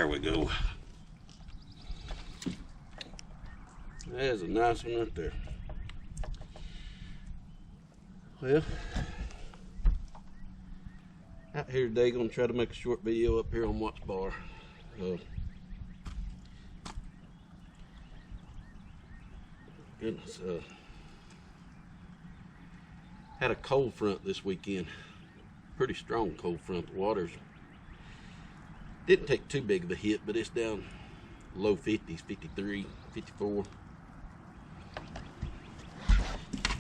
There we go. There's a nice one right there. Well, out here today, gonna try to make a short video up here on Watts Bar. Goodness, had a cold front this weekend. Pretty strong cold front. The water's didn't take too big of a hit, but it's down low 50s, 53, 54.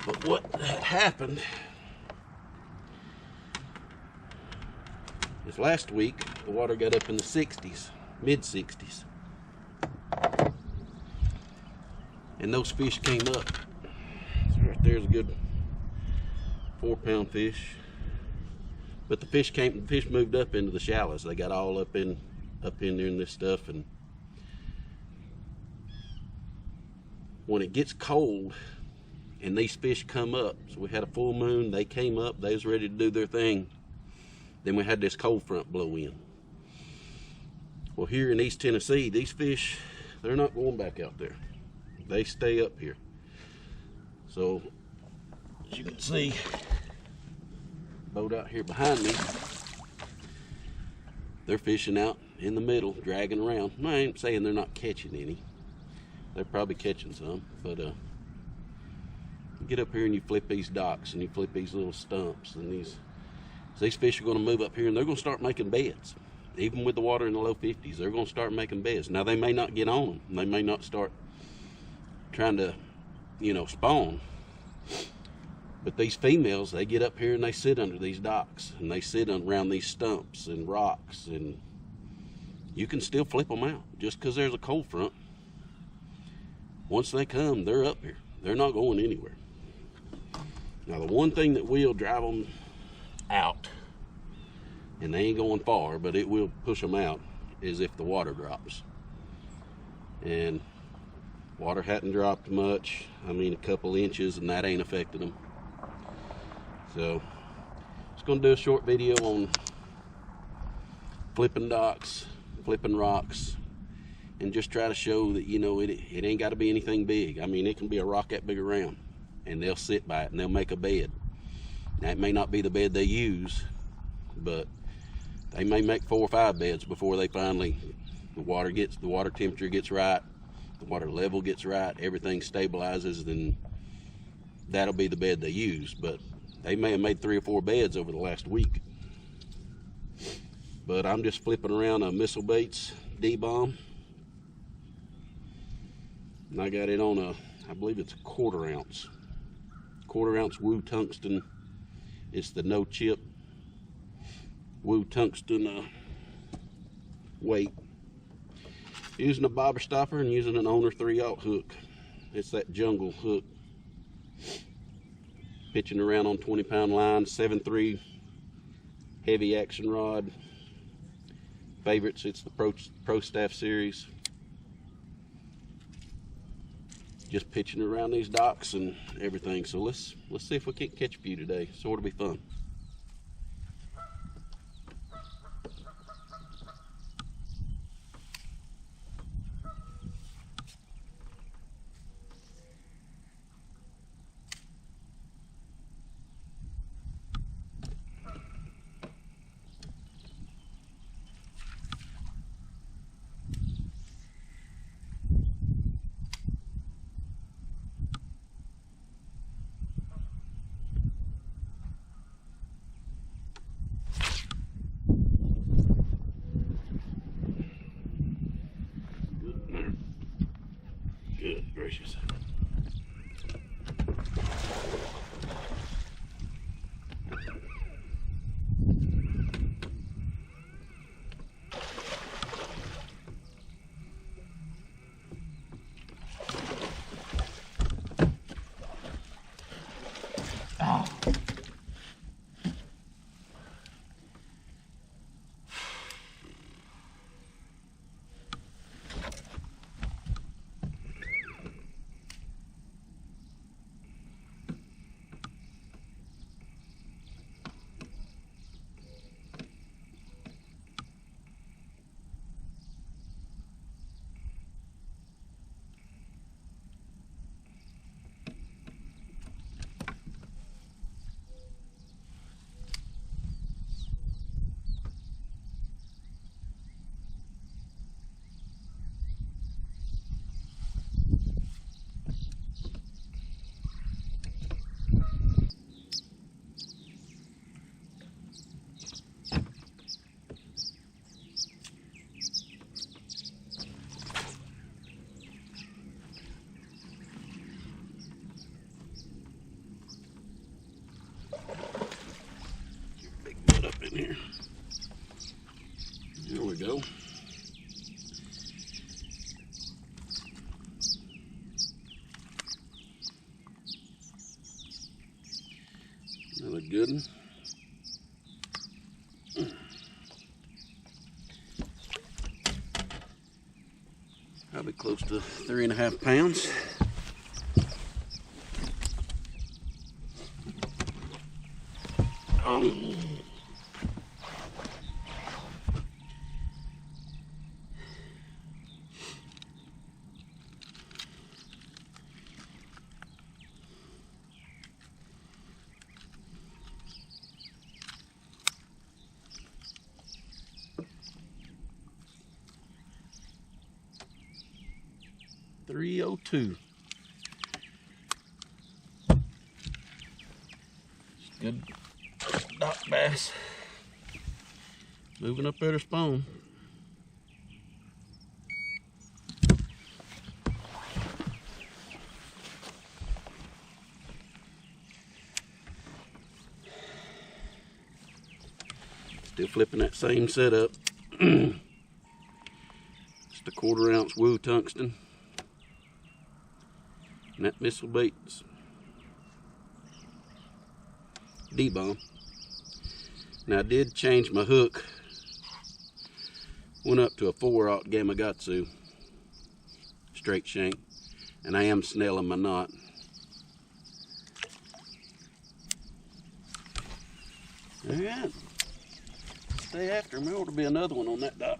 But what happened is last week the water got up in the 60s, mid 60s, and those fish came up. So right there's a good 4-pound fish. But the fish moved up into the shallows. They got all up in there in this stuff, and when it gets cold and these fish come up, so we had a full moon, they came up, they was ready to do their thing. Then we had this cold front blow in. Well, here in East Tennessee, these fish, they're not going back out there. They stay up here. So as you can see, boat out here behind me, they're fishing out in the middle, dragging around. I ain't saying they're not catching any. They're probably catching some, but you get up here and you flip these docks and you flip these little stumps, and these fish are going to move up here and they're going to start making beds. Even with the water in the low 50s, they're going to start making beds. Now they may not get on them. They may not start trying to, spawn. But these females, they get up here and they sit under these docks, and they sit around these stumps and rocks, and you can still flip them out just because there's a cold front. Once they come, they're up here. They're not going anywhere. Now, the one thing that will drive them out, and they ain't going far, but it will push them out, is if the water drops. And water hadn't dropped much. I mean, a couple inches, and that ain't affected them. So, just going to do a short video on flipping docks, flipping rocks, and just try to show that, it ain't got to be anything big. I mean, it can be a rock that big around, and they'll sit by it, and they'll make a bed. That may not be the bed they use, but they may make 4 or 5 beds before they finally, the water temperature gets right, the water level gets right, everything stabilizes, then that'll be the bed they use. But they may have made 3 or 4 beds over the last week. But I'm just flipping around a Missile Baits D-bomb. And I got it on I believe it's a 1/4 ounce. 1/4 ounce Woo Tungsten. It's the no chip Woo Tungsten weight. Using a bobber stopper and using an Owner 3/0 hook. It's that jungle hook. Pitching around on 20-pound line, 7.3 heavy action rod. Favorites, it's the Pro Staff series. Just pitching around these docks and everything. So let's see if we can't catch a few today. So it'll be fun. Good gracious. good one. Probably close to 3.5 pounds. $3.02. Good dock bass. Moving up there to spawn. Still flipping that same setup. Just a 1/4 ounce Woo tungsten. And that Missile Baits D-bomb. Now I did change my hook. Went up to a 4/0 Gamakatsu straight shank, and I am snelling my knot. Alright, stay after him. There ought to be another one on that dock.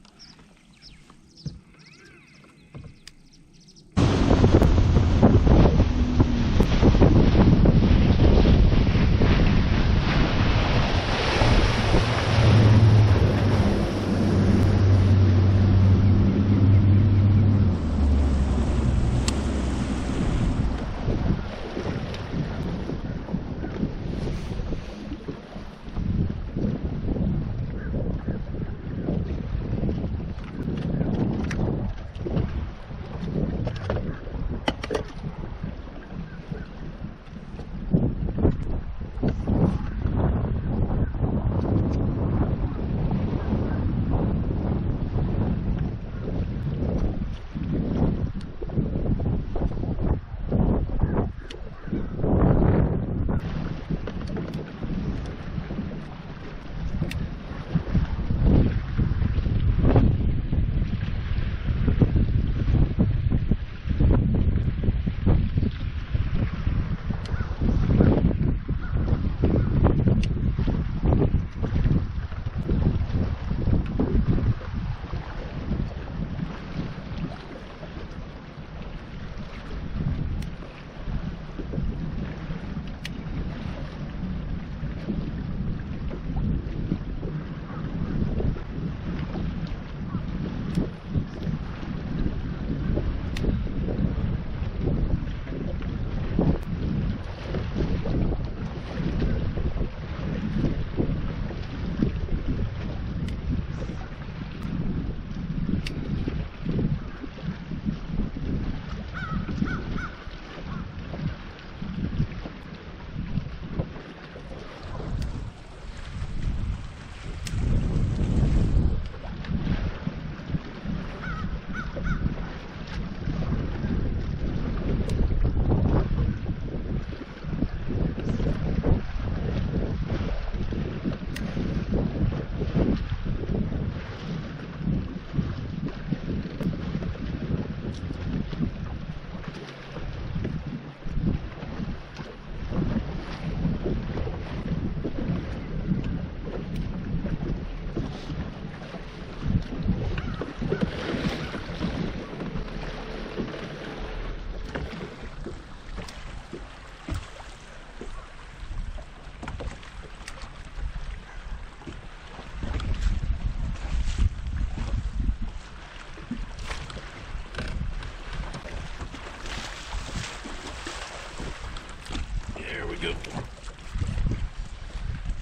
Go.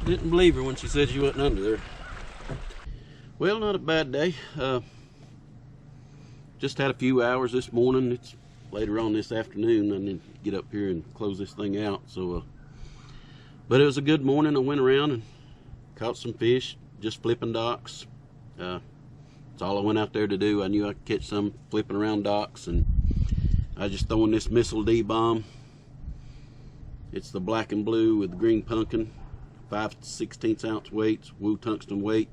Didn't believe her when she said she wasn't under there. Well, not a bad day. Just had a few hours this morning. It's later on this afternoon. I need to get up here and close this thing out. So, but it was a good morning. I went around and caught some fish, just flipping docks. That's all I went out there to do. I knew I could catch some flipping around docks, and I was just throwing this Missile D-bomb. It's the black and blue with the green pumpkin. 5/16 ounce weights, Wu tungsten weight.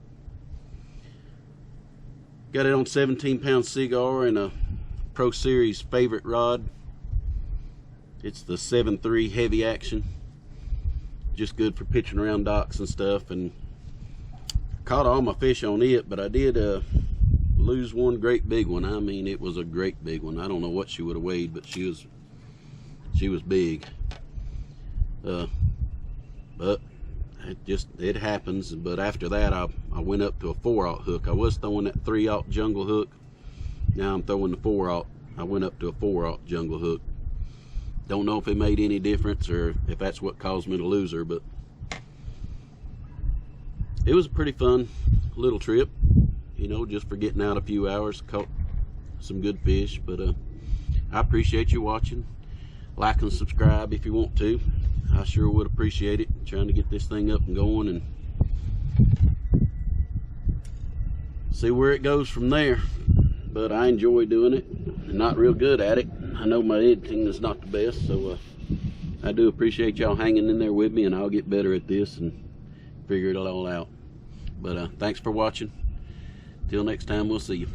Got it on 17-pound Seaguar and a Pro Series favorite rod. It's the 7.3 heavy action. Just good for pitching around docks and stuff. And caught all my fish on it, but I did lose one great big one. I mean, it was a great big one. I don't know what she would have weighed, but she was big. But it happens. But after that, I went up to a 4/0 hook. I was throwing that 3/0 jungle hook. Now I'm throwing the 4/0. I went up to a 4/0 jungle hook. Don't know if it made any difference or if that's what caused me to lose her, but it was a pretty fun little trip, you know, just for getting out a few hours. Caught some good fish. But I appreciate you watching. Like and subscribe if you want to. I sure would appreciate it. Trying to get this thing up and going and see where it goes from there. But I enjoy doing it. I'm not real good at it. I know my editing is not the best, so I do appreciate y'all hanging in there with me, and I'll get better at this and figure it all out. But thanks for watching. Till next time, we'll see you.